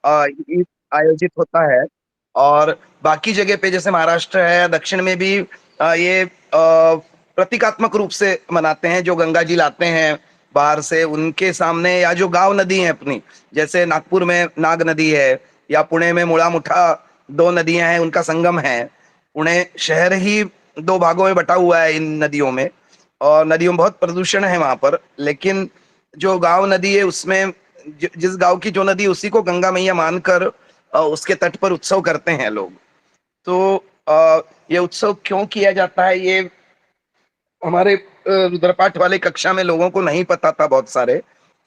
ये आयोजित होता है। और बाकी जगह पे जैसे महाराष्ट्र है, दक्षिण में भी ये प्रतीकात्मक रूप से मनाते हैं। जो गंगा जी लाते हैं बाहर से, उनके सामने, या जो गांव नदी है अपनी, जैसे नागपुर में नाग नदी है, या पुणे में मुड़ा मुठा, दो नदियां हैं, उनका संगम है। पुणे शहर ही दो भागों में बटा हुआ है इन नदियों में, और नदियों में बहुत प्रदूषण है वहां पर। लेकिन जो गांव नदी है उसमें, जिस गांव की जो नदी, उसी को गंगा मैया मानकर उसके तट पर उत्सव करते हैं लोग। तो ये उत्सव क्यों किया जाता है, ये हमारे रुद्रपाठ वाले कक्षा में लोगों को नहीं पता था, बहुत सारे।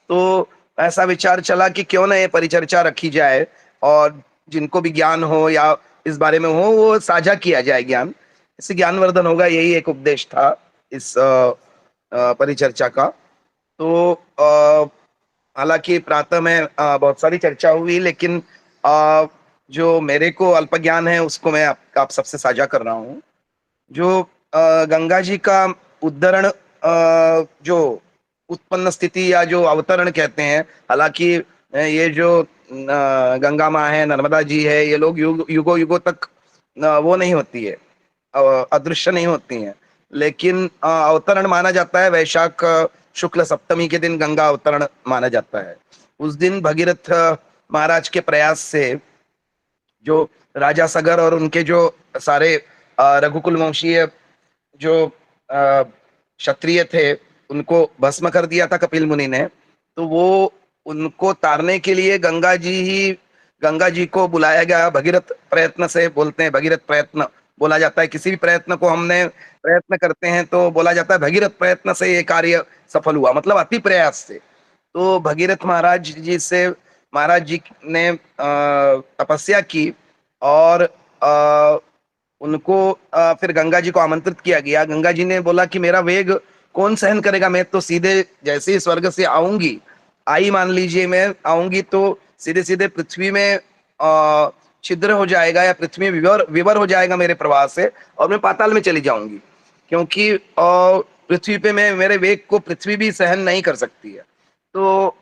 तो ऐसा विचार चला कि क्यों ना ये परिचर्चा रखी जाए, और जिनको भी ज्ञान हो या इस बारे में हो, वो साझा किया जाए ज्ञान। इससे ज्ञानवर्धन होगा, यही एक उपदेश था इस परिचर्चा का। तो हालांकि प्रातः में बहुत सारी चर्चा हुई, लेकिन अ, जो मेरे को अल्प ज्ञान है उसको मैं आप सबसे साझा कर रहा हूँ। जो गंगा जी का उद्धरण, जो उत्पन्न स्थिति या जो अवतरण कहते हैं, हालांकि ये जो गंगा माँ है, नर्मदा जी है, ये लोग युगों युगों तक वो नहीं होती है, अदृश्य नहीं होती हैं। लेकिन अवतरण माना जाता है वैशाख शुक्ल सप्तमी के दिन, गंगा अवतरण माना जाता है। उस दिन भगीरथ महाराज के प्रयास से, जो राजा सगर और उनके जो सारे रघुकुल वंशीय जो क्षत्रिय थे, उनको भस्म कर दिया था कपिल मुनि ने। तो वो उनको तारने के लिए गंगा जी को बुलाया गया, भगीरथ प्रयत्न से बोलते हैं, भगीरथ प्रयत्न बोला जाता है। किसी भी प्रयत्न को हमने प्रयत्न करते हैं तो बोला जाता है भगीरथ प्रयत्न से ये कार्य सफल हुआ, मतलब अति प्रयास से। तो भगीरथ महाराज जी ने तपस्या की, और उनको फिर गंगा जी को आमंत्रित किया गया। गंगा जी ने बोला कि मेरा वेग कौन सहन करेगा, मैं तो सीधे जैसे ही स्वर्ग से आऊंगी, आई मान लीजिए, मैं आऊंगी तो सीधे सीधे पृथ्वी में छिद्र हो जाएगा, या पृथ्वी विवर विवर हो जाएगा मेरे प्रवाह से, और मैं पाताल में चली जाऊंगी। क्योंकि पृथ्वी पे मैं, मेरे वेग को पृथ्वी भी सहन नहीं कर सकती है। तो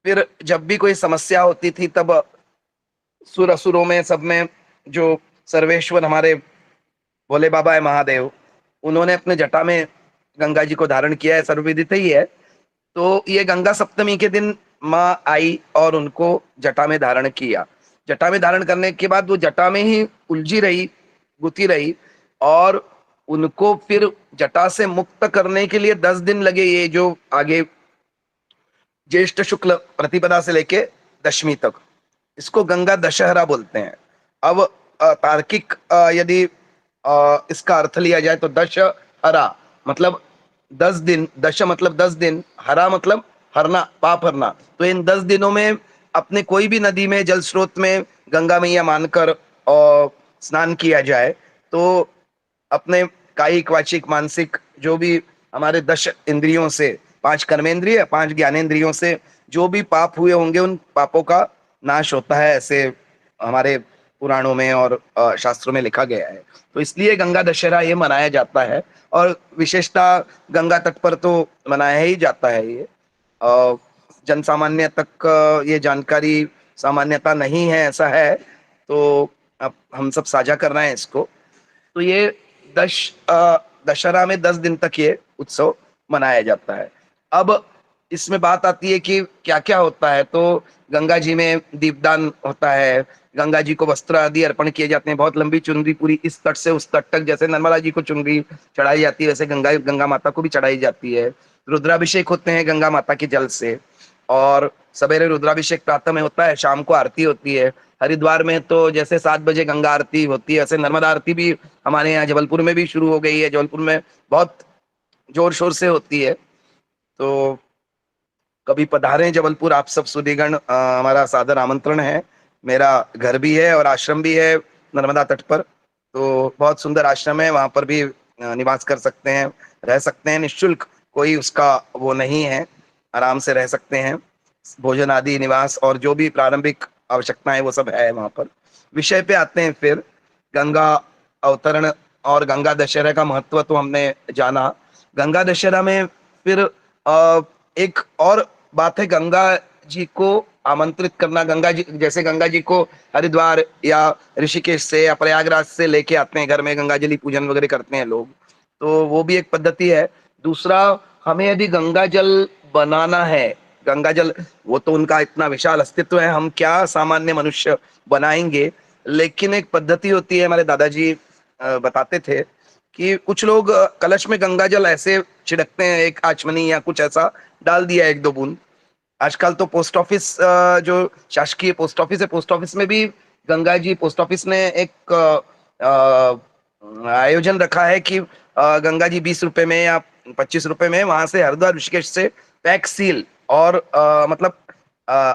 फिर जब भी कोई समस्या होती थी, तब सुर असुरों में, सब में, जो सर्वेश्वर हमारे भोले बाबा है, महादेव, उन्होंने अपने जटा में गंगा जी को धारण किया है, सर्वविदित ही है। तो ये गंगा सप्तमी के दिन माँ आई और उनको जटा में धारण किया। जटा में धारण करने के बाद वो जटा में ही उलझी रही, गुथी रही, और उनको फिर जटा से मुक्त करने के लिए 10 दिन लगे। ये जो आगे ज्येष्ठ शुक्ल प्रतिपदा से लेके दशमी तक, इसको गंगा दशहरा बोलते हैं। अब तार्किक यदि इसका अर्थ लिया जाए तो दशहरा मतलब 10 दिन, दश मतलब 10 दिन, हरा मतलब हरना, पाप हरना। तो इन 10 दिनों में अपने कोई भी नदी में, जल स्रोत में गंगा मैया मानकर स्नान किया जाए, तो अपने कायिक, वाचिक, मानसिक, जो भी हमारे 10 इंद्रियों से, 5 कर्मेंद्रिय, 5 ज्ञानेंद्रियों से जो भी पाप हुए होंगे, उन पापों का नाश होता है, ऐसे हमारे पुराणों में और शास्त्रों में लिखा गया है। तो इसलिए गंगा दशहरा ये मनाया जाता है। और विशेषता गंगा तट पर तो मनाया ही जाता है ये। जन सामान्य तक ये जानकारी सामान्यता नहीं है, ऐसा है। तो अब हम सब साझा कर रहे हैं इसको। तो ये दशहरा में 10 दिन तक ये उत्सव मनाया जाता है। अब इसमें बात आती है कि क्या क्या होता है। तो गंगा जी में दीपदान होता है, गंगा जी को वस्त्र आदि अर्पण किए जाते हैं। बहुत लंबी चुनरी, पूरी इस तट से उस तट तक, जैसे नर्मदा जी को चुनरी चढ़ाई जाती है, वैसे गंगा माता को भी चढ़ाई जाती है। रुद्राभिषेक होते हैं गंगा माता के जल से। और सवेरे रुद्राभिषेक प्रातः में होता है, शाम को आरती होती है। हरिद्वार में तो जैसे 7 बजे गंगा आरती होती है, ऐसे नर्मदा आरती भी हमारे यहाँ जबलपुर में भी शुरू हो गई है। जबलपुर में बहुत जोर शोर से होती है। तो कभी पधारें जबलपुर, आप सब सुधीगण, हमारा सादर आमंत्रण है। मेरा घर भी है और आश्रम भी है नर्मदा तट पर। तो बहुत सुंदर आश्रम है, वहां पर भी निवास कर सकते हैं, रह सकते हैं निःशुल्क, कोई उसका वो नहीं है, आराम से रह सकते हैं। भोजन आदि, निवास और जो भी प्रारंभिक आवश्यकताएं, वो सब है वहां पर। विषय पे आते हैं फिर। गंगा अवतरण और गंगा दशहरा का महत्व तो हमने जाना। गंगा दशहरा में फिर एक और बात है, गंगा जी को आमंत्रित करना, गंगा जी जैसे गंगा जी को हरिद्वार या ऋषिकेश से या प्रयागराज से लेके आते हैं घर में, गंगाजलि पूजन वगैरह करते हैं लोग, तो वो भी एक पद्धति है। दूसरा, हमें यदि गंगा जल बनाना है, गंगा जल, वो तो उनका इतना विशाल अस्तित्व है, हम क्या सामान्य मनुष्य बनाएंगे, लेकिन एक पद्धति होती है, हमारे दादाजी बताते थे कि कुछ लोग कलश में गंगा जल ऐसे छिड़कते हैं, एक आचमनी या कुछ ऐसा डाल दिया एक दो बूंद। आजकल तो पोस्ट ऑफिस, जो शासकीय पोस्ट ऑफिस है, पोस्ट ऑफिस में भी गंगा जी, पोस्ट ऑफिस ने एक आयोजन रखा है कि गंगा जी 20 रुपए में या 25 रुपए में वहां से हरिद्वार ऋषिकेश से पैक सील और मतलब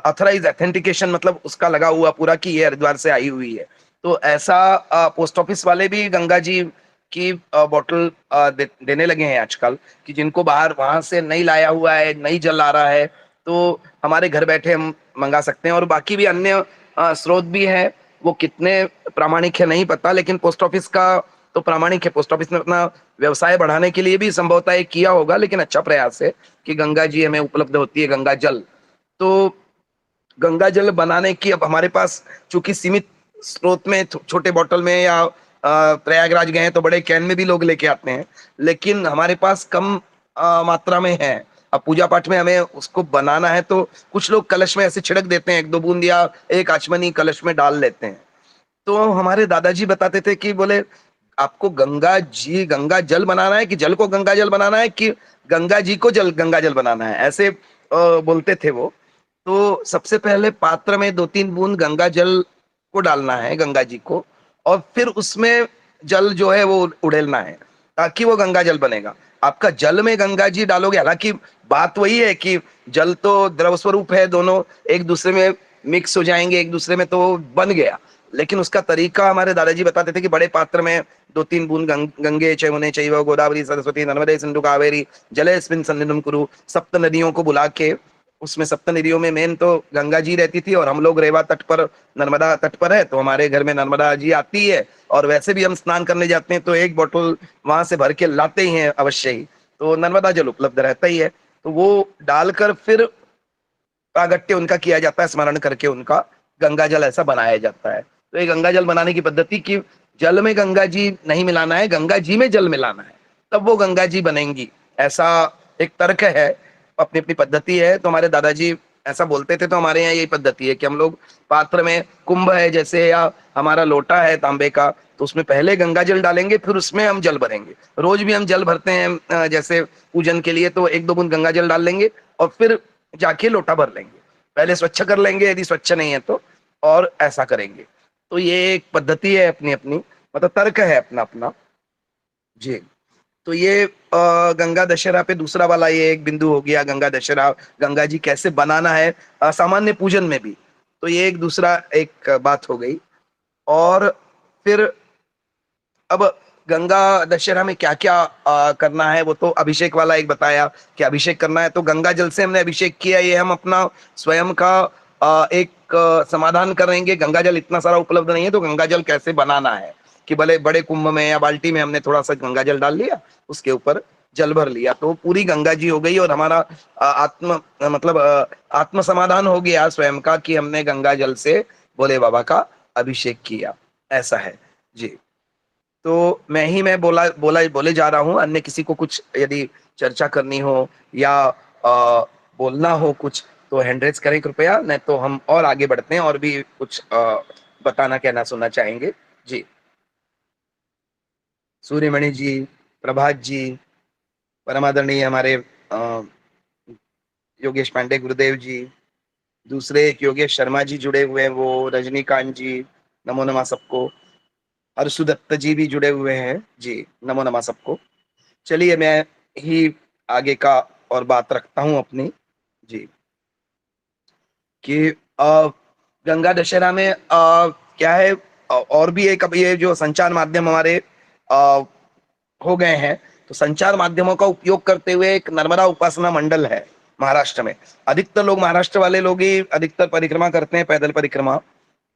ऑथराइज ऑथेंटिकेशन, मतलब उसका लगा हुआ पूरा कि ये हरिद्वार से आई हुई है। तो ऐसा पोस्ट ऑफिस वाले भी गंगा जी की बॉटल देने लगे हैं आजकल, कि जिनको बाहर वहां से नहीं लाया हुआ है, नहीं जल आ रहा है, तो हमारे घर बैठे हम मंगा सकते हैं। और बाकी भी अन्य स्रोत भी है, वो कितने प्रामाणिक है नहीं पता, लेकिन पोस्ट ऑफिस का तो प्रामाणिक है। पोस्ट ऑफिस ने अपना व्यवसाय बढ़ाने के लिए भी संभवतः ये किया होगा, लेकिन अच्छा प्रयास है कि गंगा जी हमें उपलब्ध होती है, गंगा जल। तो गंगा जल बनाने की अब हमारे पास चूंकि सीमित स्रोत में, छोटे बॉटल में या प्रयागराज गए हैं तो बड़े कैन में भी लोग लेके आते हैं, लेकिन हमारे पास कम मात्रा में है। अब पूजा पाठ में हमें उसको बनाना है तो कुछ लोग कलश में ऐसे छिड़क देते हैं, एक दो बूंद या एक आचमनी कलश में डाल लेते हैं। तो हमारे दादाजी बताते थे कि बोले, आपको गंगा जल बनाना है कि जल को गंगा जल बनाना है कि गंगा जी को गंगा जल बनाना है, ऐसे बोलते थे वो। तो सबसे पहले पात्र में 2-3 बूंद गंगा जल को डालना है, गंगा जी को, और फिर उसमें जल जो है वो उड़ेलना है, ताकि वो गंगा जल बनेगा। आपका जल में गंगा जी डालोगे, हालांकि बात वही है कि जल तो द्रव स्वरूप है, दोनों एक दूसरे में मिक्स हो जाएंगे, एक दूसरे में तो बन गया, लेकिन उसका तरीका हमारे दादाजी बताते थे कि बड़े पात्र में 2-3 बूंद गंगे चैमुने चैव गोदावरी सरस्वती नर्मदे सिंधु कावेरी जलेस्मिन् सन्निधिं कुरु, सप्त नदियों को बुला के, उसमें सप्त नदियों में मेन तो गंगा जी रहती थी, और हम लोग रेवा तट पर, नर्मदा तट पर है, तो हमारे घर में नर्मदा जी आती है, और वैसे भी हम स्नान करने जाते हैं तो एक बोतल वहां से भर के लाते ही हैं अवश्य ही, तो नर्मदा जल उपलब्ध रहता ही है। तो वो डालकर फिर प्रागट्य उनका किया जाता है, स्मरण करके उनका गंगा जल ऐसा बनाया जाता है। तो ये गंगा जल बनाने की पद्धति की, जल में गंगा जी नहीं मिलाना है, गंगा जी में जल मिलाना है, तब वो गंगा जी बनेंगी, ऐसा एक तर्क है, अपनी अपनी पद्धति है। तो हमारे दादाजी ऐसा बोलते थे, तो हमारे यहाँ यही पद्धति है कि हम लोग पात्र में, कुंभ है जैसे या हमारा लोटा है तांबे का, तो उसमें पहले गंगा जल डालेंगे, फिर उसमें हम जल भरेंगे। रोज भी हम जल भरते हैं जैसे पूजन के लिए, तो एक दो बूंद गंगा जल डाल लेंगे और फिर जाके लोटा भर लेंगे, पहले स्वच्छ कर लेंगे यदि स्वच्छ नहीं है तो, और ऐसा करेंगे। तो ये एक पद्धति है अपनी अपनी, मतलब तर्क है अपना अपना। जी। तो ये गंगा दशहरा पे दूसरा वाला ये एक बिंदु हो गया, गंगा दशहरा, गंगा जी कैसे बनाना है सामान्य पूजन में भी, तो ये एक दूसरा एक बात हो गई। और फिर अब गंगा दशहरा में क्या क्या करना है, वो तो अभिषेक वाला एक बताया कि अभिषेक करना है, तो गंगा जल से हमने अभिषेक किया, ये हम अपना स्वयं का एक समाधान करेंगे। गंगा जल इतना सारा उपलब्ध नहीं है, तो गंगा जल कैसे बनाना है, कि भले बड़े कुंभ में या बाल्टी में हमने थोड़ा सा गंगा जल डाल लिया, उसके ऊपर जल भर लिया, तो पूरी गंगा जी हो गई, और हमारा मतलब आत्म समाधान हो गया स्वयं का, कि हमने गंगा जल से भोले बाबा का अभिषेक किया, ऐसा है। जी। तो मैं बोला बोला बोले जा रहा हूँ, अन्य किसी को कुछ यदि चर्चा करनी हो या बोलना हो कुछ, तो हैंड रेज करें कृपया, नहीं तो हम और आगे बढ़ते हैं, और भी कुछ बताना कहना सुनना चाहेंगे। जी। सूर्यमणि जी, प्रभात जी, परमादरणीय हमारे अ, योगेश पांडे गुरुदेव जी, दूसरे एक योगेश शर्मा जी जुड़े हुए हैं, वो रजनीकांत जी, नमो नमः सबको, हर्षु दत्त जी भी जुड़े हुए हैं जी, नमो नमः सबको। चलिए मैं ही आगे का और बात रखता हूँ अपनी। जी। कि गंगा दशहरा में क्या है, और भी एक, अब ये जो संचार माध्यम हमारे अ, हो गए हैं, तो संचार माध्यमों का उपयोग करते हुए एक नर्मदा उपासना मंडल है महाराष्ट्र में। अधिकतर लोग, महाराष्ट्र वाले लोग ही अधिकतर परिक्रमा करते हैं, पैदल परिक्रमा।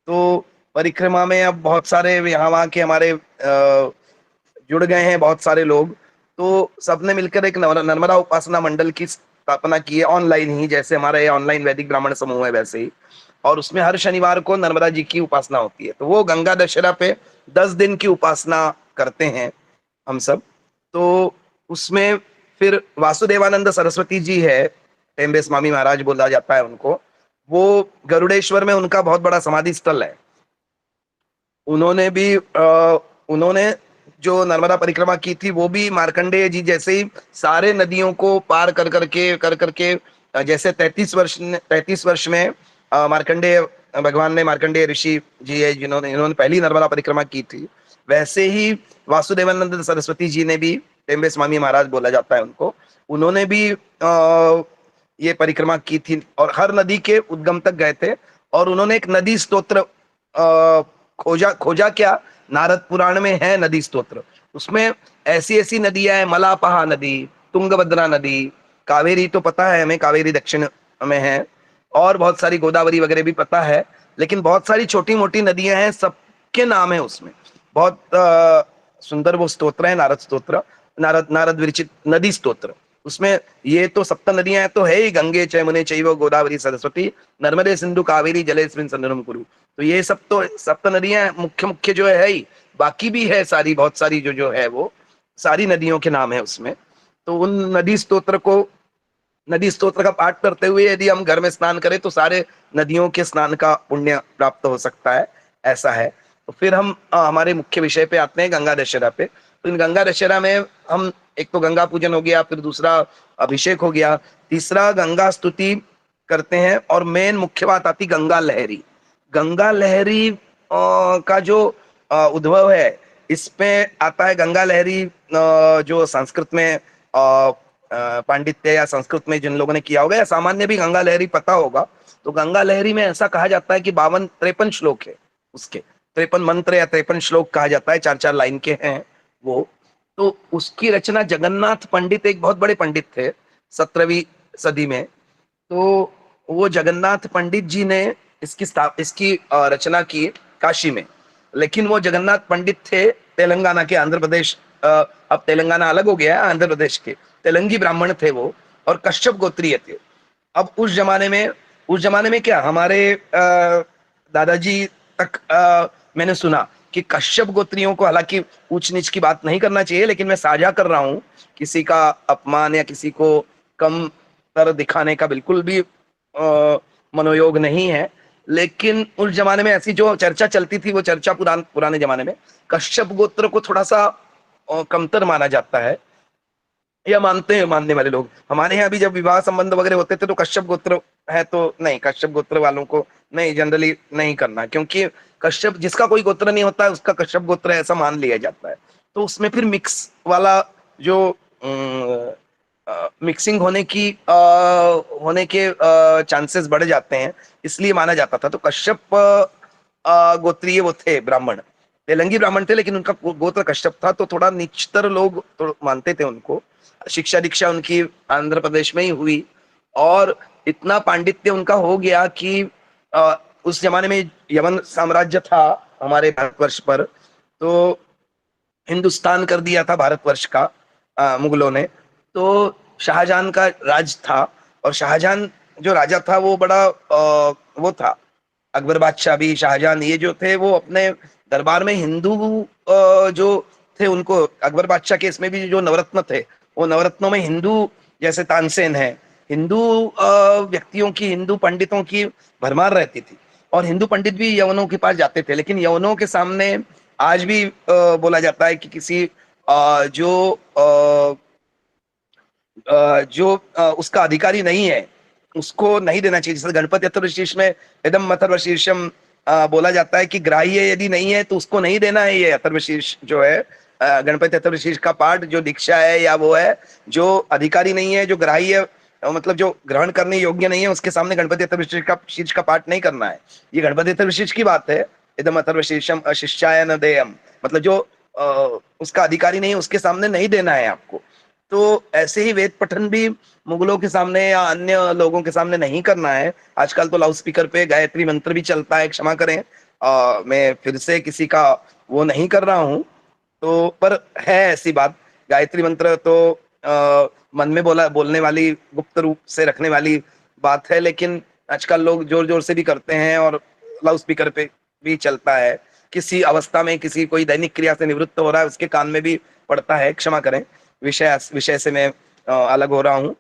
तो परिक्रमा में अब बहुत सारे यहाँ वहाँ के हमारे जुड़ गए हैं बहुत सारे लोग, तो सबने मिलकर एक नर्मदा उपासना मंडल की स्थापना की है ऑनलाइन ही, जैसे हमारा ये ऑनलाइन वैदिक ब्राह्मण समूह है वैसे ही। और उसमें हर शनिवार को नर्मदा जी की उपासना होती है। तो वो गंगा दशहरा पे 10 दिन की उपासना करते हैं हम सब। तो उसमें फिर वासुदेवानंद सरस्वती जी है, टेम्बे स्वामी महाराज बोला जाता है उनको। वो गरुड़ेश्वर में उनका बहुत बड़ा समाधि स्थल है। उन्होंने भी उन्होंने जो नर्मदा परिक्रमा की थी वो भी मार्कंडेय जी जैसे ही सारे नदियों को पार कर करके जैसे 33 वर्ष में मार्कंडेय भगवान ने, मार्कंडेय ऋषि जी है जिन्होंने इन्होंने पहली नर्मदा परिक्रमा की थी, वैसे ही वासुदेवानंद सरस्वती जी ने भी, टेम्बे स्वामी महाराज बोला जाता है उनको, उन्होंने भी ये परिक्रमा की थी और हर नदी के उद्गम तक गए थे। और उन्होंने एक नदी स्तोत्र खोजा खोजा क्या, नारद पुराण में है नदी स्तोत्र। उसमें ऐसी ऐसी नदियां हैं, मलापहा नदी, तुंगभद्रा नदी, कावेरी तो पता है हमें, कावेरी दक्षिण में है, और बहुत सारी गोदावरी वगैरह भी पता है। लेकिन बहुत सारी छोटी मोटी नदियां हैं, सबके नाम है उसमें। बहुत सुंदर वो स्तोत्र है, नारद स्तोत्र, नारद नारद विरचित नदी स्तोत्र। उसमें ये तो सप्त नदियां तो है ही, गंगे चैमुने चैव गोदावरी सरस्वती नर्मदे सिंधु कावेरी जलेस्मिन् सन्निधिं कुरु। तो ये सब तो सप्त नदियां मुख्य मुख्य जो है ही, बाकी भी है सारी, बहुत सारी जो जो है वो सारी नदियों के नाम है उसमें। तो उन नदी स्तोत्र का पाठ करते हुए यदि हम घर में स्नान करें तो सारे नदियों के स्नान का पुण्य प्राप्त हो सकता है, ऐसा है। तो फिर हम हमारे मुख्य विषय पे आते हैं, गंगा दशहरा पे। तो इन गंगा दशहरा में हम, एक तो गंगा पूजन हो गया, फिर दूसरा अभिषेक हो गया, तीसरा गंगा स्तुति करते हैं, और मेन मुख्य बात आती गंगा लहरी। गंगा लहरी का जो उद्भव है, इसपे आता है गंगा लहरी जो संस्कृत में पांडित्य या संस्कृत में जिन लोगों ने किया होगा, या सामान्य भी गंगा लहरी पता होगा। तो गंगा लहरी में ऐसा कहा जाता है कि 53 श्लोक है उसके, 53 मंत्र या 53 श्लोक कहा जाता है, 4-4 लाइन के हैं वो। तो उसकी रचना जगन्नाथ पंडित, एक बहुत बड़े पंडित थे 17वीं सदी में। तो वो जगन्नाथ पंडित जी ने इसकी रचना की काशी में। लेकिन वो जगन्नाथ पंडित थे तेलंगाना के, आंध्र प्रदेश, अब तेलंगाना अलग हो गया है, आंध्र प्रदेश के तेलंगी ब्राह्मण थे वो, और कश्यप गोत्रीय थे। अब उस जमाने में क्या हमारे दादाजी तक मैंने सुना कि कश्यप गोत्रियों को, हालांकि ऊंच नीच की बात नहीं करना चाहिए, लेकिन मैं साझा कर रहा हूं, किसी का अपमान या किसी को कम तर दिखाने का बिल्कुल भी मनोयोग नहीं है। लेकिन उस जमाने में ऐसी जो चर्चा चलती थी, वो चर्चा पुराने जमाने में कश्यप गोत्र को थोड़ा सा कमतर माना जाता है, या मानते हैं मानने वाले लोग। हमारे यहाँ भी जब विवाह संबंध वगैरह होते थे तो कश्यप गोत्र है तो नहीं, कश्यप गोत्र वालों को नहीं, जनरली नहीं करना, क्योंकि कश्यप, जिसका कोई गोत्र नहीं होता है उसका कश्यप गोत्र है, ऐसा मान लिया जाता है। तो उसमें फिर मिक्स वाला जो मिक्सिंग होने के चांसेस बढ़ जाते हैं, इसलिए माना जाता था। तो कश्यप गोत्रीय वो थे ब्राह्मण, तेलंगी ब्राह्मण थे, लेकिन उनका गोत्र कश्यप था, तो थोड़ा निचतर लोग तो मानते थे उनको। शिक्षा दीक्षा उनकी आंध्र प्रदेश में ही हुई, और इतना पांडित्य उनका हो गया कि उस जमाने में यवन साम्राज्य था हमारे भारतवर्ष पर, तो हिंदुस्तान कर दिया था भारतवर्ष का मुगलों ने। तो शाहजहां का राज था, और शाहजहां जो राजा था वो बड़ा वो था, अकबर बादशाह भी, शाहजहां, ये जो थे वो अपने दरबार में हिंदू जो थे उनको, अकबर बादशाह के इसमें भी जो नवरत्न थे, वो नवरत्नों में हिंदू, जैसे तानसेन है, हिंदू व्यक्तियों की, हिंदू पंडितों की भरमार रहती थी। और हिंदू पंडित भी यवनों के पास जाते थे, लेकिन यवनों के सामने आज भी बोला जाता है कि किसी उसका अधिकारी नहीं है उसको नहीं देना चाहिए। जैसे गणपति अथर्वशीर्ष में इदम अथर्वशीर्षम बोला जाता है कि ग्राह्य यदि नहीं है तो उसको नहीं देना है। ये अथर्वशीर्ष जो है, गणपति अथर्वशीर्ष का पाठ जो दीक्षा है या वो है, जो अधिकारी नहीं है, जो ग्राह्य मतलब जो ग्रहण करने योग्य नहीं है, उसके सामने गणपति अथर्वशीर्ष का पाठ नहीं करना है। ये गणपति अथर्वशीर्ष की बात है, इदम अथर्वशीर्षम अशिष्याय न देयम, मतलब जो उसका अधिकारी नहीं है उसके सामने नहीं देना है आपको। तो ऐसे ही वेद पठन भी मुगलों के सामने या अन्य लोगों के सामने नहीं करना है। आजकल तो लाउड स्पीकर पे गायत्री मंत्र भी चलता है, क्षमा करें मैं फिर से किसी का वो नहीं कर रहा हूँ, तो पर है ऐसी बात, गायत्री मंत्र तो मन में बोलने वाली, गुप्त रूप से रखने वाली बात है, लेकिन आजकल लोग जोर-जोर से भी करते हैं और लाउड स्पीकर पे भी चलता है। किसी अवस्था में किसी कोई दैनिक क्रिया से निवृत्त हो रहा है, उसके कान में भी पड़ता है, क्षमा करें, विषय से मैं अलग हो रहा हूँ।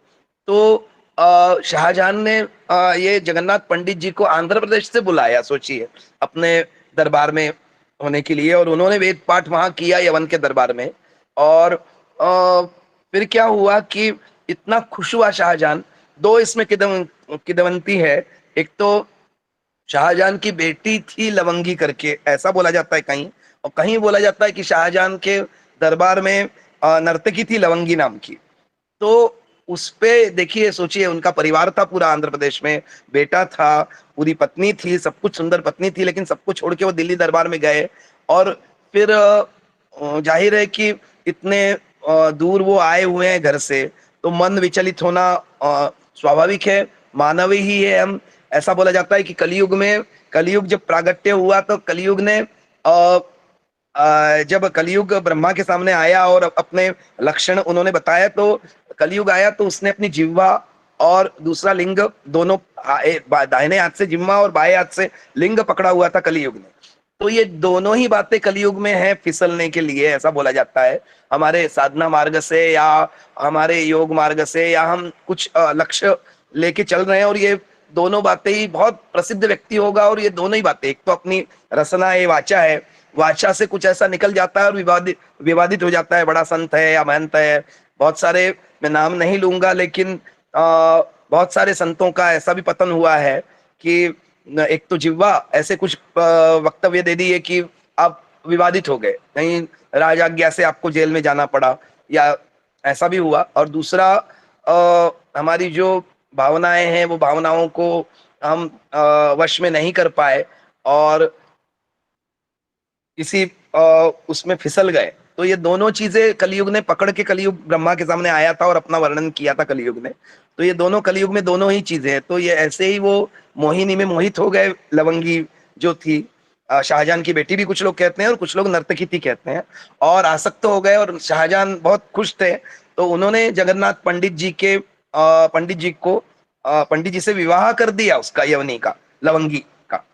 तो शाहजहां ने ये जगन्नाथ पंडित जी को आंध्र प्रदेश से बुलाया, सोचिए, अपने दरबार में होने के लिए, और उन्होंने वेद पाठ वहाँ किया यवन के दरबार में। और फिर क्या हुआ कि इतना खुश हुआ शाहजहां, 2 इसमें किदवंती है। एक तो शाहजहां की बेटी थी लवंगी करके, ऐसा बोला जाता है कहीं, और कहीं बोला जाता है कि शाहजहां के दरबार में नर्तकी थी लवंगी नाम की। तो उसपे देखिए, सोचिए, उनका परिवार था पूरा आंध्र प्रदेश में, बेटा था, पूरी पत्नी थी, सब कुछ सुंदर पत्नी थी, लेकिन सब कुछ छोड़ के वो दिल्ली दरबार में गए। और फिर जाहिर है कि इतने दूर वो आए हुए हैं घर से, तो मन विचलित होना स्वाभाविक है, मानवीय ही है हम। ऐसा बोला जाता है कि कलियुग जब प्रागट्य हुआ, तो कलियुग ने जब कलियुग ब्रह्मा के सामने आया और अपने लक्षण उन्होंने बताया, तो कलियुग आया तो उसने अपनी जिह्वा और दूसरा लिंग दोनों, दाहिने हाथ से जिह्वा और बाएं हाथ से लिंग पकड़ा हुआ था कलियुग ने। तो ये दोनों ही बातें कलियुग में है फिसलने के लिए, ऐसा बोला जाता है। हमारे साधना मार्ग से या हमारे योग मार्ग से, या हम कुछ लक्ष्य लेके चल रहे हैं, और ये दोनों बातें ही, बहुत प्रसिद्ध व्यक्ति होगा और ये दोनों ही बातें, एक तो अपनी रसना है, वाचा है, वाचा से कुछ ऐसा निकल जाता है और विवादित विवादित हो जाता है, बड़ा संत है या महंत है, बहुत सारे, मैं नाम नहीं लूंगा, लेकिन बहुत सारे संतों का ऐसा भी पतन हुआ है कि एक तो जिह्वा ऐसे कुछ वक्तव्य दे दिए कि आप विवादित हो गए, कहीं राजाज्ञा से आपको जेल में जाना पड़ा, या ऐसा भी हुआ। और दूसरा, हमारी जो भावनाएं हैं, वो भावनाओं को हम वश में नहीं कर पाए और किसी उसमें फिसल गए। तो ये दोनों चीजें कलियुग ने पकड़ के, कलियुग ब्रह्मा के सामने आया था और अपना वर्णन किया था कलियुग ने। तो ये दोनों कलियुग में दोनों ही चीजें हैं। तो ये ऐसे ही वो मोहिनी में मोहित हो गए, लवंगी जो थी, शाहजहां की बेटी भी कुछ लोग कहते हैं और कुछ लोग नर्तकी थी कहते हैं, और आसक्त हो गए, और शाहजहां बहुत खुश थे। तो उन्होंने जगन्नाथ पंडित जी को पंडित जी से विवाह कर दिया, उसका, यवनी का, लवंगी का।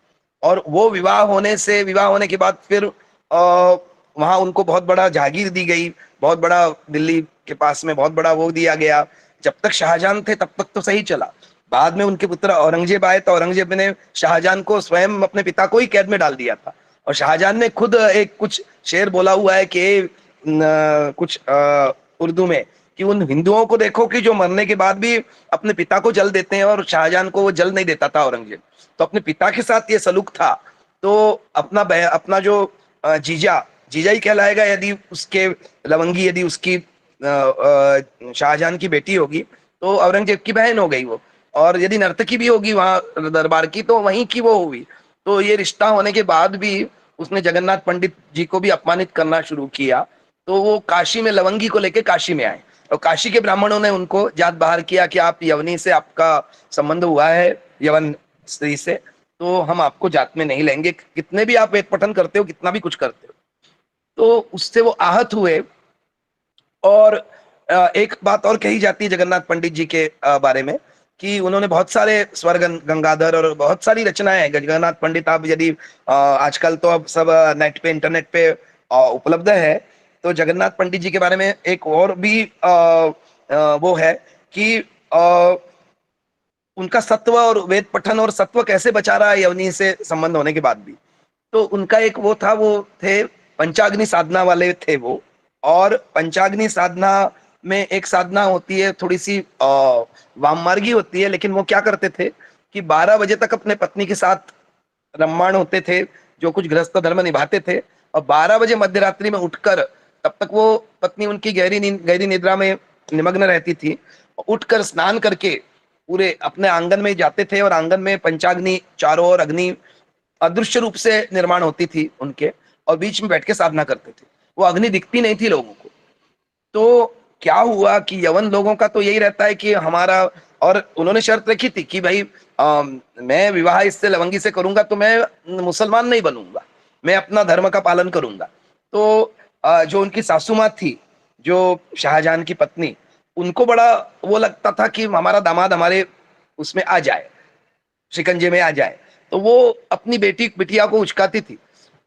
और वो विवाह होने के बाद फिर वहां उनको बहुत बड़ा जागीर दी गई, बहुत बड़ा, दिल्ली के पास में बहुत बड़ा वो दिया गया। जब तक शाहजहां थे तब तक तो सही चला। बाद में उनके पुत्र औरंगजेब आए, तो औरंगजेब ने शाहजहां को, स्वयं अपने पिता को ही कैद में डाल दिया था। और शाहजहां ने खुद एक कुछ शेर बोला हुआ है कि कुछ उर्दू में, कि उन हिंदुओं को देखो कि जो मरने के बाद भी अपने पिता को जल देते हैं, और शाहजहां को वो जल नहीं देता था औरंगजेब। तो अपने पिता के साथ ये सलूक था। तो अपना जो जीजा जीजा ही कहलाएगा यदि उसके, लवंगी यदि उसकी शाहजहां की बेटी होगी, तो औरंगजेब की बहन हो गई वो। और यदि नर्तकी भी होगी वहां दरबार की, तो वहीं की वो हुई। तो ये रिश्ता होने के बाद भी उसने जगन्नाथ पंडित जी को भी अपमानित करना शुरू किया। तो वो काशी में, लवंगी को लेके काशी में आए, और काशी के ब्राह्मणों ने उनको जात बाहर किया कि आप यवनी से आपका संबंध हुआ है, यवन स्त्री से, तो हम आपको जात में नहीं लेंगे, कितने भी आप वेद पठन करते हो, कितना भी कुछ करते हो। तो उससे वो आहत हुए। और एक बात और कही जाती है जगन्नाथ पंडित जी के बारे में, कि उन्होंने बहुत सारे स्वर गंगाधर और बहुत सारी रचनाएं हैं जगन्नाथ पंडित। आप यदि आजकल तो अब सब नेट पे, इंटरनेट पे उपलब्ध है। तो जगन्नाथ पंडित जी के बारे में एक और भी वो है कि उनका सत्व और वेद पठन, और सत्व कैसे बचा रहा है यवनी से संबंध होने के बाद भी। तो उनका एक वो था, वो थे पंचाग्नि साधना वाले थे वो। और पंचाग्नि साधना में एक साधना होती है, थोड़ी सी वाममार्गी होती है, लेकिन वो क्या करते थे कि 12 बजे तक अपने पत्नी के साथ रम्माण होते थे, जो कुछ गृहस्थ धर्म निभाते थे। और 12 बजे मध्य रात्रि में उठकर, तब तक वो पत्नी उनकी गहरी निद्रा में निमग्न रहती थी, उठकर स्नान करके पूरे अपने आंगन में जाते थे, और आंगन में पंचाग्नि, चारों ओर अग्नि अदृश्य रूप से निर्माण होती थी उनके, और बीच में बैठ के साधना करते थे। वो अग्नि दिखती नहीं थी लोगों को। तो क्या हुआ कि यवन लोगों का तो यही रहता है कि हमारा, और उन्होंने शर्त रखी थी कि भाई मैं विवाह इससे, लवंगी से करूंगा तो मैं मुसलमान नहीं बनूंगा, मैं अपना धर्म का पालन करूंगा। तो जो उनकी सासू माँ थी, जो शाहजहां की पत्नी, उनको बड़ा वो लगता था कि हमारा दामाद हमारे उसमें आ जाए, शिकंजे में आ जाए। तो वो अपनी बेटी बिटिया को उचकाती थी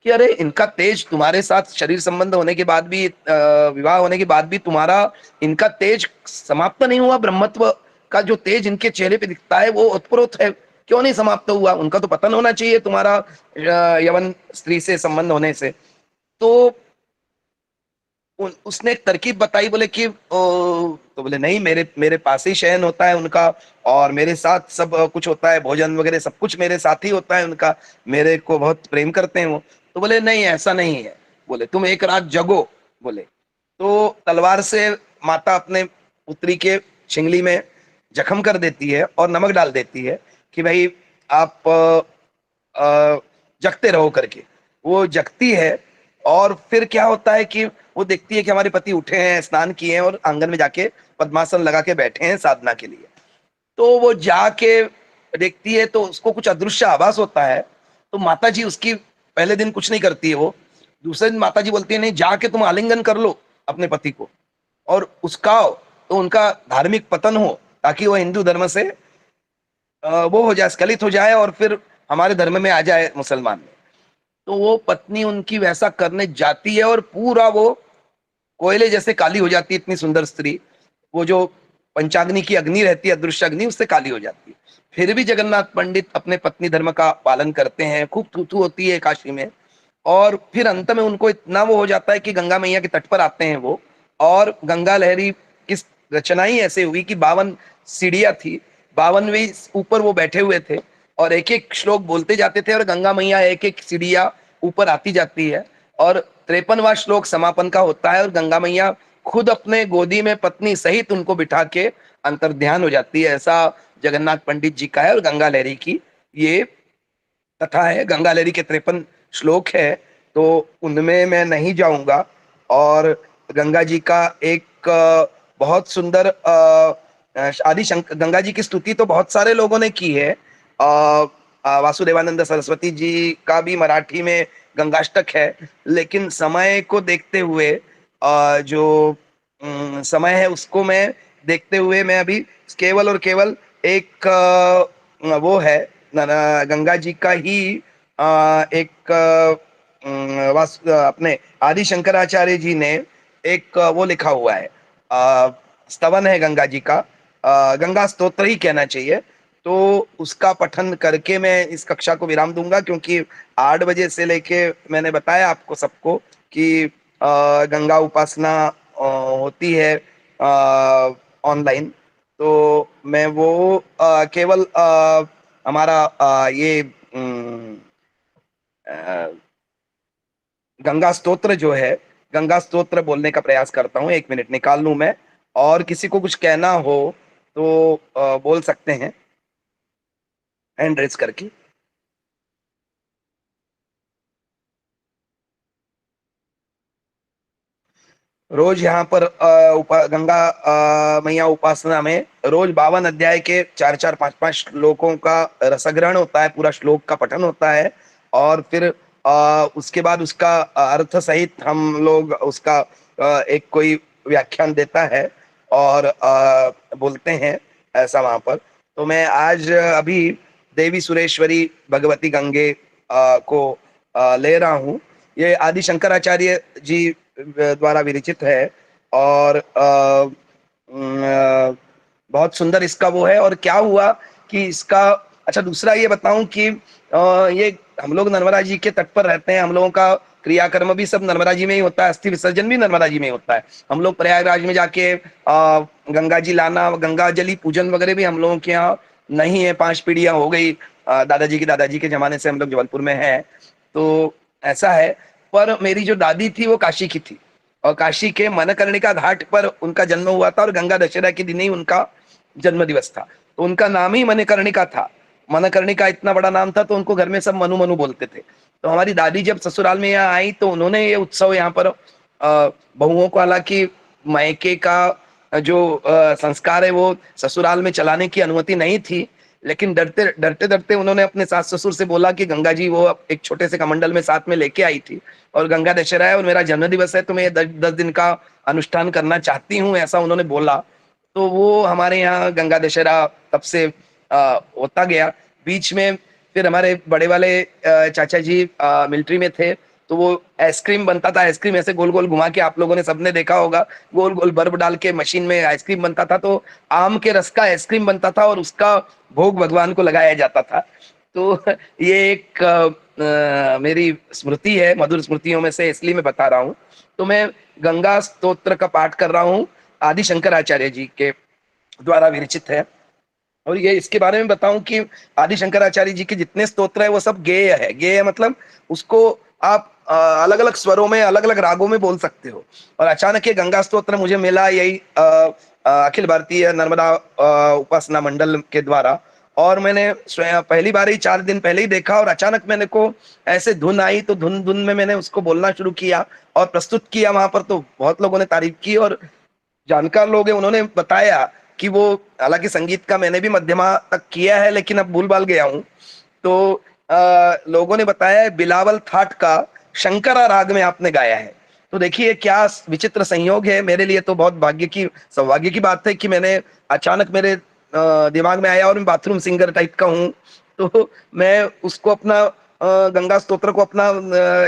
कि अरे इनका तेज तुम्हारे साथ शरीर संबंध होने के बाद भी, विवाह होने के बाद भी तुम्हारा इनका तेज समाप्त नहीं हुआ, ब्रह्मत्व का जो तेज इनके चेहरे पे दिखता है वो उत्प्रोत है, क्यों नहीं समाप्त हुआ? उनका तो पतन होना चाहिए तुम्हारा यवन स्त्री से संबंध होने से। तो उसने एक तरकीब बताई, बोले कि तो बोले नहीं, मेरे मेरे पास ही शयन होता है उनका, और मेरे साथ सब कुछ होता है, भोजन वगैरह सब कुछ मेरे साथ ही होता है उनका, मेरे को बहुत प्रेम करते हैं वो। तो बोले नहीं, ऐसा नहीं है। बोले तुम एक रात जगो। बोले तो तलवार से माता अपने पुत्री के छिंगली में जख्म कर देती है और नमक डाल देती है कि भाई आप जगते रहो करके। वो जगती है, और फिर क्या होता है कि वो देखती है कि हमारे पति उठे हैं, स्नान किए हैं और आंगन में जाके पद्मासन लगा के बैठे हैं साधना के लिए। तो वो जाके देखती है तो उसको कुछ अदृश्य आभास होता है। तो माता जी उसकी पहले दिन कुछ नहीं करती है वो, दूसरे दिन माता जी बोलती है नहीं, जाके तुम आलिंगन कर लो अपने पति को और उसका तो उनका धार्मिक पतन हो, ताकि वो हिंदू धर्म से वो हो जाए, स्खलित हो जाए और फिर हमारे धर्म में आ जाए, मुसलमान में। तो वो पत्नी उनकी वैसा करने जाती है और पूरा वो कोयले जैसे काली हो जाती है, इतनी सुंदर स्त्री। वो जो पंचाग्नि की अग्नि रहती है, अदृश्य अग्नि, उससे काली हो जाती है। फिर भी जगन्नाथ पंडित अपने पत्नी धर्म का पालन करते हैं, खूब थूथू होती है काशी में। और फिर अंत में उनको इतना वो हो जाता है कि गंगा मैया के तट पर आते हैं वो, और गंगा लहरी की रचना ही ऐसे हुई कि 52 सीढ़ियां थी, 52वीं ऊपर वो बैठे हुए थे और एक एक श्लोक बोलते जाते थे, और गंगा मैया एक एक सीढ़ियां ऊपर आती जाती है, और 53वां श्लोक समापन का होता है, और गंगा मैया खुद अपने गोदी में पत्नी सहित उनको बिठा के अंतर ध्यान हो जाती है। ऐसा जगन्नाथ पंडित जी का है, और गंगा लहरी की ये कथा है। गंगा लहरी के 53 श्लोक है, तो उनमें मैं नहीं जाऊंगा। और गंगा जी का एक बहुत सुंदर आदि शंकर, गंगा जी की स्तुति तो बहुत सारे लोगों ने की है। वासुदेवानंद सरस्वती जी का भी मराठी में गंगाष्टक है, लेकिन समय को देखते हुए जो समय है उसको मैं देखते हुए मैं अभी केवल और केवल एक वो है गंगा जी का ही एक अपने आदि शंकराचार्य जी ने एक वो लिखा हुआ है, स्तवन है गंगा जी का, गंगा स्तोत्र ही कहना चाहिए। तो उसका पठन करके मैं इस कक्षा को विराम दूंगा, क्योंकि 8 बजे से लेके मैंने बताया आपको सबको कि गंगा उपासना होती है ऑनलाइन। तो मैं वो केवल हमारा ये अ, गंगा स्तोत्र जो है, गंगा स्तोत्र बोलने का प्रयास करता हूँ। 1 मिनट निकाल लूं मैं, और किसी को कुछ कहना हो तो बोल सकते हैं हैंड रेज करके। रोज यहाँ पर गंगा मैया उपासना में रोज 52 अध्याय के 4-4 5-5 श्लोकों का रसग्रहण होता है, पूरा श्लोक का पठन होता है, और फिर उसके बाद उसका अर्थ सहित हम लोग उसका एक कोई व्याख्यान देता है और बोलते हैं, ऐसा वहां पर। तो मैं आज अभी देवी सुरेश्वरी भगवती गंगे को ले रहा हूँ। ये आदि शंकराचार्य जी द्वारा विरचित है, और बहुत सुंदर इसका वो है। और क्या हुआ कि इसका, अच्छा दूसरा ये बताऊं कि ये हम लोग नर्मदा जी के तट पर रहते हैं, हम लोगों का क्रियाकर्म भी सब नर्मदा जी में ही होता है, अस्थि विसर्जन भी नर्मदा जी में ही होता है। हम लोग प्रयागराज में जाके गंगा जी लाना, गंगा जली पूजन वगैरह भी हम लोगों के यहाँ नहीं है। 5 पीढ़ियां हो गई, दादाजी के जमाने से हम लोग जबलपुर में हैं, तो ऐसा है। पर मेरी जो दादी थी वो काशी की थी, और काशी के मनकर्णिका घाट पर उनका जन्म हुआ था, और गंगा दशहरा के दिन ही उनका जन्म दिवस था। तो उनका नाम ही मनकर्णिका था। मनकर्णिका इतना बड़ा नाम था, तो उनको घर में सब मनु मनु बोलते थे। तो हमारी दादी जब ससुराल में यहाँ आई तो उन्होंने ये उत्सव यहाँ पर बहुओं को, हालांकि मायके का जो संस्कार है वो ससुराल में चलाने की अनुमति नहीं थी, लेकिन डरते डरते डरते उन्होंने अपने सास ससुर से बोला कि गंगा जी वो एक छोटे से कमंडल में साथ में लेके आई थी, और गंगा दशहरा है और मेरा जन्म दिवस है, तो मैं 10 दिन का अनुष्ठान करना चाहती हूँ, ऐसा उन्होंने बोला। तो वो हमारे यहाँ गंगा दशहरा तब से होता गया। बीच में फिर हमारे बड़े वाले चाचा जी मिलिट्री में थे, तो वो आइसक्रीम बनता था, आइसक्रीम ऐसे गोल-गोल घुमा के आप लोगों ने सबने देखा होगा, गोल-गोल बर्फ डाल के मशीन में आइसक्रीम बनता था, तो आम के रस का आइसक्रीम बनता था और उसका भोग भगवान को लगाया जाता था। तो ये एक मेरी स्मृति है, मधुर स्मृतियों में से, इसलिए मैं बता रहा हूँ। तो मैं गंगा स्तोत्र का पाठ कर रहा हूँ, आदि शंकराचार्य जी के द्वारा विरचित है। और ये इसके बारे में बताऊं कि आदि शंकराचार्य जी के जितने स्तोत्र है वो सब गेय है। गेय मतलब उसको आप अलग अलग स्वरों में, अलग अलग रागों में बोल सकते हो। और अचानक ये गंगा स्तोत्र मुझे मिला यही अखिल भारतीय नर्मदा उपासना मंडल के द्वारा। और मैंने स्वयं पहली बार ही 4 दिन पहले ही देखा, और अचानक मैंने को ऐसे धुन आई, तो धुन धुन में मैंने उसको बोलना शुरू किया और प्रस्तुत किया वहां पर। तो बहुत लोगों ने तारीफ की, और जानकार लोग हैं उन्होंने बताया कि वो, हालांकि संगीत का मैंने भी मध्यमा तक किया है लेकिन अब भूल भाल गया हूँ। तो लोगों ने बताया है बिलावल थाट का शंकरा राग में आपने गाया है। तो देखिए क्या विचित्र संयोग है, मेरे लिए तो बहुत भाग्य की, सौभाग्य की बात है कि मैंने अचानक मेरे दिमाग में आया, और मैं बाथरूम सिंगर टाइप का हूँ। तो मैं उसको अपना गंगा स्तोत्र को अपना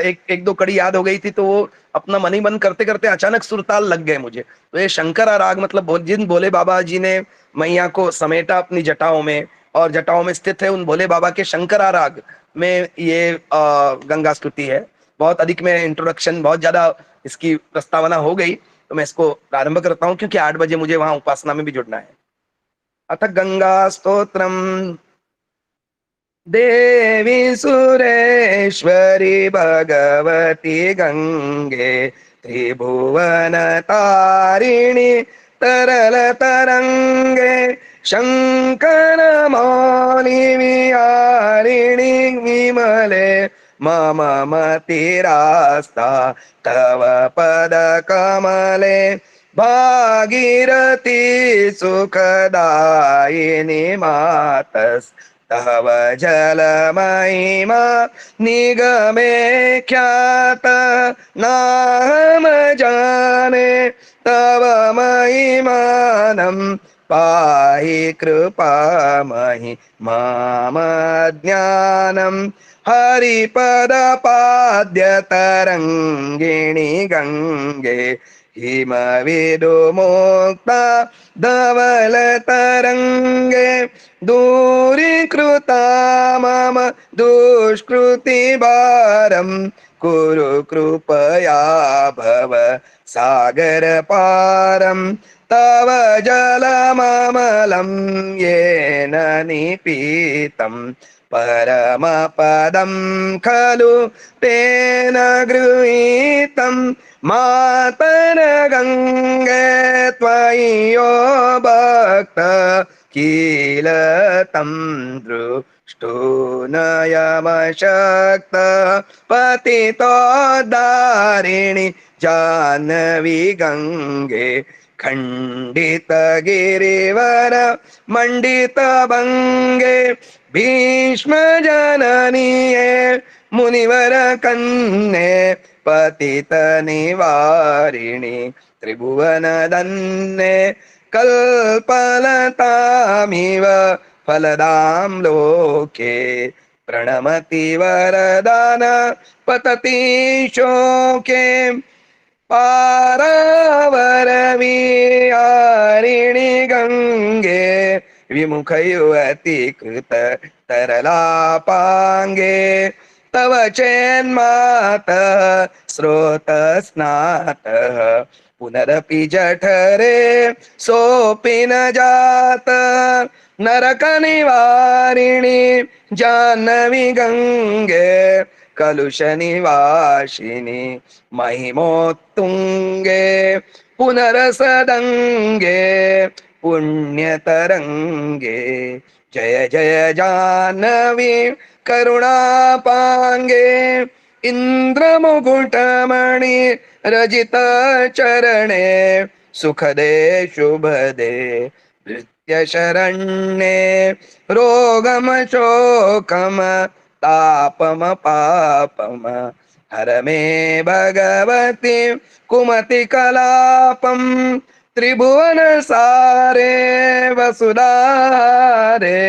एक एक दो कड़ी याद हो गई थी, तो वो अपना मन ही मन करते करते अचानक सुरताल लग गए मुझे। तो ये शंकरा राग मतलब जिन भोले बाबा जी ने मैया को समेटा अपनी जटाओं में, और जटाओं में स्थित है उन भोले बाबा के शंकरा राग में ये गंगा स्तुति है। बहुत अधिक में इंट्रोडक्शन, बहुत ज्यादा इसकी प्रस्तावना हो गई, तो मैं इसको प्रारंभ करता हूँ क्योंकि 8 बजे मुझे वहां उपासना में भी जुड़ना है। अथ गंगा स्तोत्रम। देवी सुरेश्वरी भगवती गंगे, त्रिभुवन तारिणी तरल तरंगे, शंकर मौली विहारिणी विमले, मम मतिरास्ता तव पद कमले, भागीरथी सुखदायिनी मातस् तव जल महिमा निगमे ख्यात, नाम जाने तव महिमानं, पाहि कृपामहि माम ज्ञानम्, हरिपद पाद्य तरंगिणी गंगे, हिमविदुमुक्ता धवल तरंगे, दूरीकृता मम दुष्कृति भारम, कुरु कृपया भव सागर पारम, तव जलममलं येन निपीतं, परमपदं खलु तेन गृहीतं, मातर गंगे त्वयि यो भक्त, किल तं दृष्टो नयमशक्त, पतितोद्धारिणि जाह्नवी गंगे, खंडित गिरिवर मंडित भंगे, भीष्म जननीये मुनिवर कन्ये, पतित निवारिणि त्रिभुवन धन्ये, कल्पलतामिव फलदां लोके, प्रणमति वरदान पतति शोके, पारावरविहारिणि गंगे, विमुखयुवति कृत तरलापांगे, तव चेन्मातः स्रोतस्नातः, पुनरपि जठरे सोऽपि न जात, नरक निवारिणि जाह्नवी गंगे, कलुष निवासिनी महिमोत्तुंगे, पुनरसदंगे पुण्यतरंगे, जय जय जाह्नवी करुणापांगे, इंद्रमुकुटमणि रजित चरणे, सुखदे शुभदे भृत्य शरण्ये, रोगम शोकम तापम पापम, हर मे भगवती कुमति कलापम, त्रिभुवन सारे वसुधारे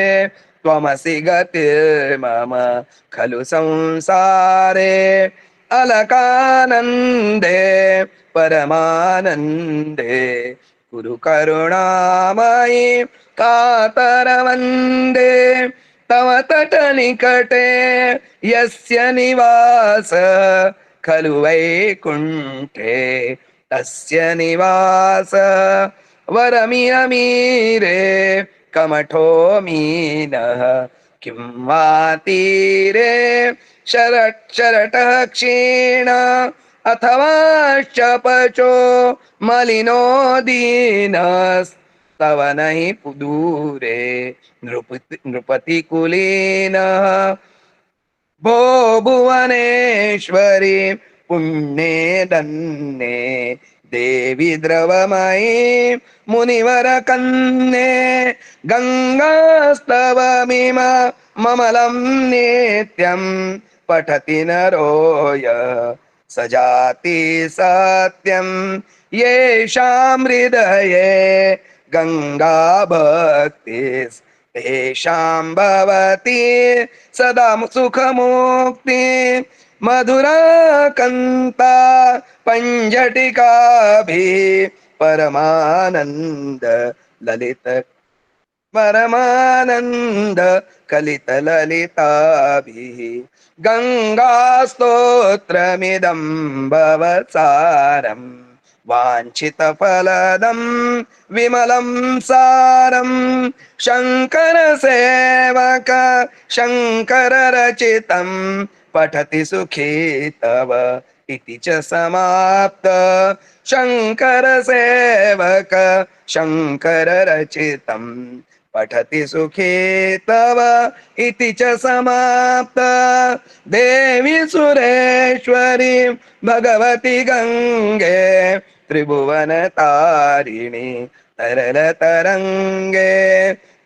त्वमसि गतिर्मम खलु संसारे अलकानन्दे परमानन्दे कुरु करुणामयि कातरवन्दे तव तटनिकटे यस्य निवास खलु वैकुण्ठे तस्य निवास वरमियमीरे कमठो मीनः किं वा तीरे शरटः क्षीण अथवा शपचो मलिनो दीनस्तव नहि दूरे नृपति कुलीनः भो भुवनेश्वरी पुण्ये दन्ने देवी द्रवमयी मुनिवर कन्ये गंगास्तवमिम ममलं नित्यं पठति नरो यः सजाति सत्यं येषां हृदये गंगा भक्तिस् तेषां भवति सदा सुखमुक्ति मधुरा कंता पंजटिकाभिः परमानंद ललित परमानंद कलित ललिताभिः गंगा स्तोत्रमिदं भवसारम् वांछित फलदं विमलं सारं शंकर सेवक शंकर रचितं पठति सुखी तव इति च समाप्त शंकर सेवक शंकर रचितं पठति सुखी तव इति च समाप्त देवी सुरेश्वरी भगवती गंगे त्रिभुवन तारिणी तरल तरंगे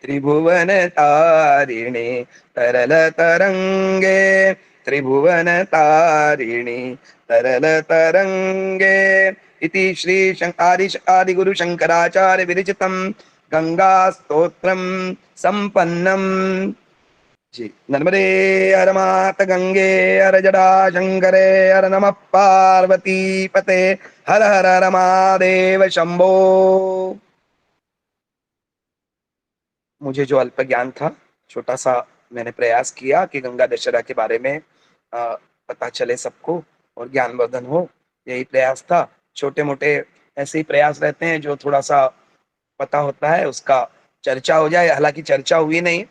त्रिभुवन तारिणी तरल तरंगे त्रिभुवन तारिणी तरल तरंगे इति श्री आदि गुरु शंकराचार्य विरचितं गंगा स्तोत्रम संपन्नम। जी नर्मदे हर मात गंगे हर जडा शंकरे हर नमः पार्वती पते हर हर हर महादेव शंभो। मुझे जो अल्प ज्ञान था, छोटा सा मैंने प्रयास किया कि गंगा दशहरा के बारे में पता चले सबको और ज्ञानवर्धन हो, यही प्रयास था। छोटे मोटे ऐसे ही प्रयास रहते हैं जो थोड़ा सा पता होता है उसका चर्चा हो जाए। हालांकि चर्चा हुई नहीं,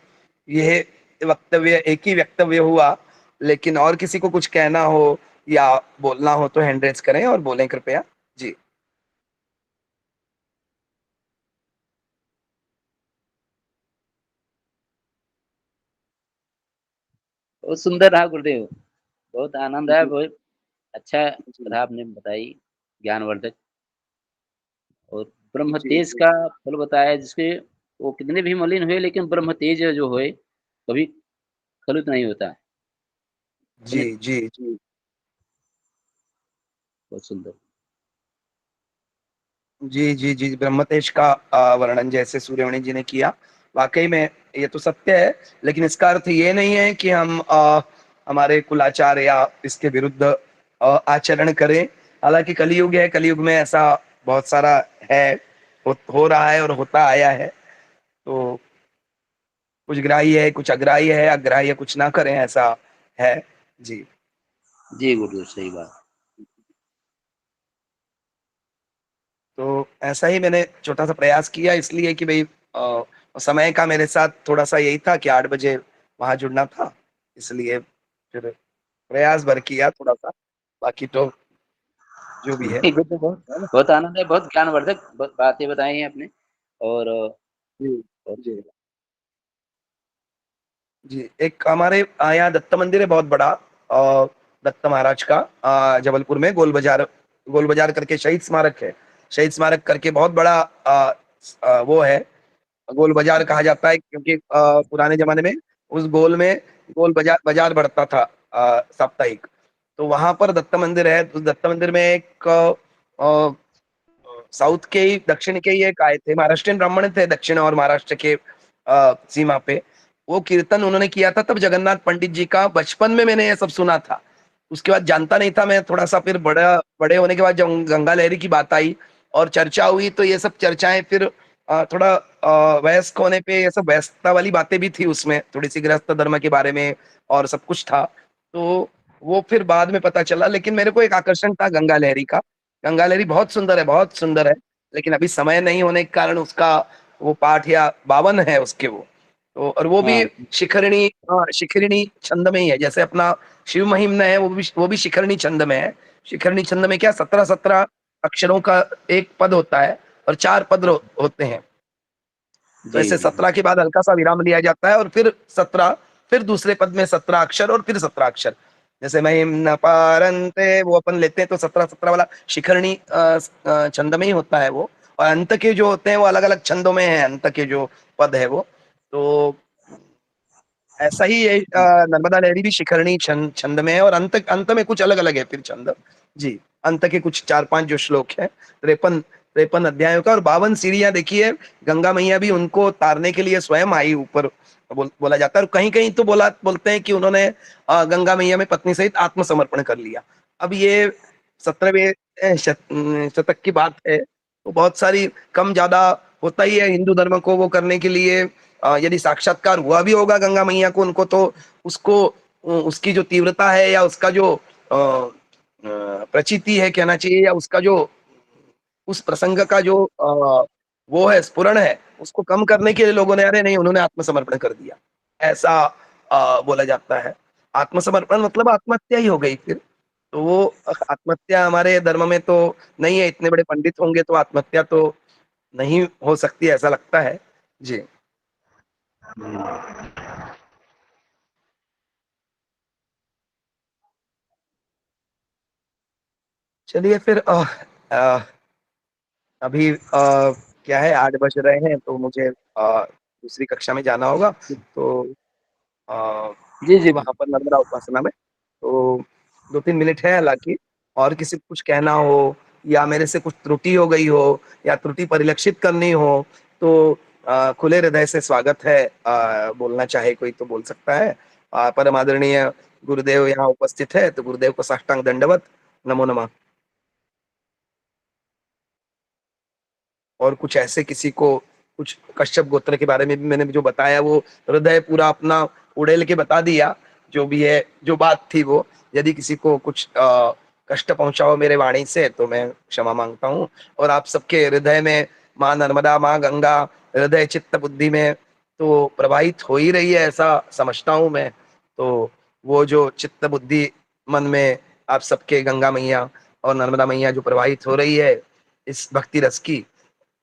यह वक्तव्य एक ही वक्तव्य हुआ, लेकिन और किसी को कुछ कहना हो या बोलना हो तो हैंड रेज करें और बोलें कृपया। जी बहुत सुंदर रहा गुरुदेव, बहुत आनंद आया, जी बहुत अच्छा जी कथा आपने बताई, ज्ञानवर्धक। और ब्रह्म जी तेज का फल बताया, जिसके वो कितने भी मलिन हुए लेकिन ब्रह्म तेज जो होए कभी खलुत नहीं होता है। जी अपने जी जी बहुत सुंदर। जी जी जी ब्रह्मतेज का वर्णन जैसे सूर्यमणि जी ने किया, वाकई में ये तो सत्य है। लेकिन इसका अर्थ ये नहीं है कि हम हमारे कुलाचार या इसके विरुद्ध आचरण करें। हालांकि कलयुग है, कलयुग में ऐसा बहुत सारा है, हो रहा है और होता आया है। तो कुछ ग्राह्य है, कुछ अग्राह्य है, अग्राह्य कुछ ना करें, ऐसा है। जी जी गुरुदेव, सही बात। तो ऐसा ही मैंने छोटा सा प्रयास किया, इसलिए कि भाई समय का मेरे साथ थोड़ा सा यही था कि 8 बजे वहां जुड़ना था, इसलिए फिर प्रयास भर किया थोड़ा सा। बाकी तो जो भी है। नहीं गुरुदेव, बहुत है ना? बहुत आनंद है, बहुत ज्ञानवर्धक बातें बताई हैं आपने। और जी बहुत जी जी एक हमारे यहाँ दत्त मंदिर है बहुत बड़ा, दत्त महाराज का, जबलपुर में गोल बाजार करके शहीद स्मारक है। शहीद स्मारक करके बहुत बड़ा वो है, गोल बाजार कहा जाता है क्योंकि पुराने जमाने में उस गोल में गोल बाजार बाजार बढ़ता था साप्ताहिक। तो वहां पर दत्त मंदिर है, तो दत्त मंदिर में एक साउथ के ही दक्षिण के ही एक आए थे, महाराष्ट्रियन ब्राह्मण थे दक्षिण और महाराष्ट्र के सीमा पे। वो कीर्तन उन्होंने किया था, तब जगन्नाथ पंडित जी का बचपन में मैंने ये सब सुना था। उसके बाद जानता नहीं था मैं, थोड़ा-सा फिर बड़े होने के बाद जब गंगा लहरी की बात आई और चर्चा हुई, तो ये सब चर्चाएँ फिर थोड़ा वयस्क होने पे ये सब वयस्कता वाली बातें भी थी उसमें, थोड़ी-सी गृहस्थ धर्म के बारे में और सब कुछ था। तो वो फिर बाद में पता चला, लेकिन मेरे को एक आकर्षण था गंगा लहरी का। गंगा लहरी बहुत सुंदर है, बहुत सुंदर है, लेकिन अभी समय नहीं होने के कारण उसका वो पाठ या 52 है उसके वो। तो और वो भी हाँ, शिखरिणी छंद में ही है, जैसे अपना शिव महिम्न है, वो भी शिखरिणी छंद में है। शिखरिणी छंद में क्या 17-17 अक्षरों का एक पद होता है और 4 पद होते हैं। तो जी, ऐसे जी। 17 के बाद हल्का-सा विराम लिया जाता है और फिर 17, फिर दूसरे पद में 17 अक्षर और फिर 17 अक्षर। जैसे महिम्न पारन्ते वो अपन लेते हैं तो 17-17 वाला शिखरणी छंद में ही होता है वो, और अंत के जो होते हैं वो अलग-अलग छंदों में है, अंत के जो पद है वो। तो ऐसा ही ये नर्मदा लहरी भी शिखरणी छंद में है और अंत अंत में कुछ अलग-अलग है फिर छंद। जी, अंत के कुछ 4-5 जो श्लोक हैं, 53 अध्यायों का और 52 सीढ़ियाँ देखिए, गंगा मैया भी उनको तारने के लिए स्वयं आई ऊपर, बोला जाता है और कहीं-कहीं तो बोलते हैं कि उन्होंने गंगा मैया में पत्नी सहित आत्मसमर्पण कर लिया। अब ये 17वें शतक की बात है, तो बहुत सारी कम-ज़्यादा होता ही है हिंदू धर्म को वो करने के लिए। यदि साक्षात्कार हुआ भी होगा गंगा मैया को उनको, तो उसको उसकी जो तीव्रता है या उसका जो प्रचिति है कहना चाहिए, या उसका जो उस प्रसंग का जो वो है स्फुरण है, उसको कम करने के लिए लोगों ने अरे नहीं उन्होंने आत्मसमर्पण कर दिया, ऐसा बोला जाता है। आत्मसमर्पण मतलब आत्महत्या ही हो गई फिर। तो वो आत्महत्या हमारे धर्म में तो नहीं है, इतने बड़े पंडित होंगे तो आत्महत्या तो नहीं हो सकती ऐसा लगता है। जी। चलिए फिर अ, अभी क्या है 8 बज रहे हैं तो मुझे दूसरी कक्षा में जाना होगा। तो अ, जी, जी। वहाँ पर नर्मदा उपासना में, तो 2-3 मिनट है हालाँकि, और किसी को कुछ कहना हो या मेरे से कुछ त्रुटि हो गई हो या त्रुटि परिलक्षित करनी हो, तो खुले हृदय से स्वागत है, बोलना चाहे कोई तो बोल सकता है। परम आदरणीय गुरुदेव यहाँ उपस्थित है, तो गुरुदेव को साष्टांग दंडवत, नमो नमः। और कुछ ऐसे किसी को कुछ कश्यप गोत्र के बारे में भी मैंने जो बताया वो हृदय पूरा अपना उड़ेल के बता दिया, जो भी है जो बात थी वो। यदि किसी को कुछ कष्ट पहुंचा हो मेरे वाणी से तो मैं क्षमा मांगता हूँ। और आप सबके हृदय में माँ नर्मदा, माँ गंगा हृदय चित्त बुद्धि में तो प्रवाहित हो ही रही है, ऐसा समझता हूँ मैं। तो वो जो चित्त बुद्धि मन में आप सबके गंगा मैया और नर्मदा मैया जो प्रवाहित हो रही है इस भक्ति रस की,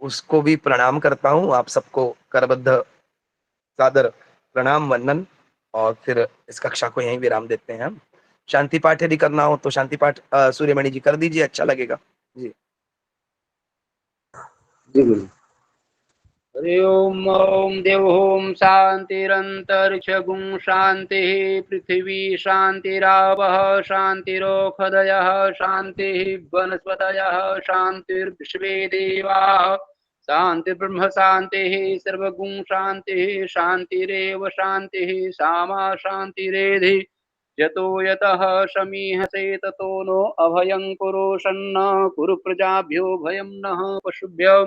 उसको भी प्रणाम करता हूँ। आप सबको करबद्ध सादर प्रणाम, वंदन, और फिर इस कक्षा को यहीं विराम देते हैं हम। शांति पाठ यदि करना हो तो शांति पाठ सूर्यमणि जी कर दीजिए, अच्छा लगेगा। जी। जी, गुरु। हरि ओम ॐ देवों शान्तिरन्तरिक्षगुं शान्तिः पृथिवी शान्तिरावः शान्तिरोषधयः शान्तिः वनस्पतयः शान्तिर्विश्वे देवाः शान्तिर्ब्रह्म शान्तिः सर्वगुं शान्तिः शान्तिरेव शान्तिः सामा शान्तिरेधि यतो यतः शमीहसे ततो नो अभयं कुरु सन्न कुरु प्रजाभ्यो भयं नः पशुभ्यो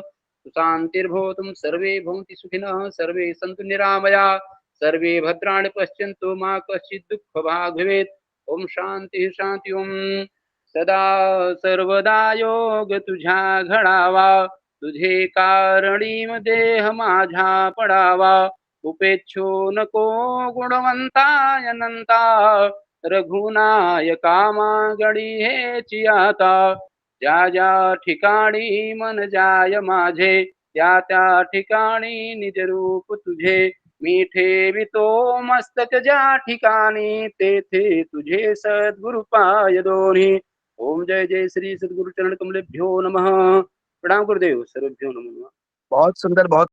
शान्तिर्भवतु सर्वे भवन्तु सुखिनः सर्वे सन्तु निरामयाः सर्वे भद्राणि पश्यन्तु मा कश्चित् दुःखभाग् भवेत् ॐ शान्तिः शान्ति ॐ सदा सर्वदा योग तुझ्या घडावा तुझे कारणी देह माझा पडावा उपेक्षो नको गुणवंताय अनंता रघुनायका मागणी हेची आता ज्या ज्या ठिकाणी मन जाय माझे त्या त्या ठिकाणी निज रूप तुझे मी ठेवितो मस्तक ज्या ठिकाणी तेथे तुझे सद्गुरु पाय दोन्ही ओम जय जय श्री सद्गुरु चरण कमलेभ्यो नमः प्रणाम गुरुदेव सर्वभ्यो नमः बहुत सुंदर, बहुत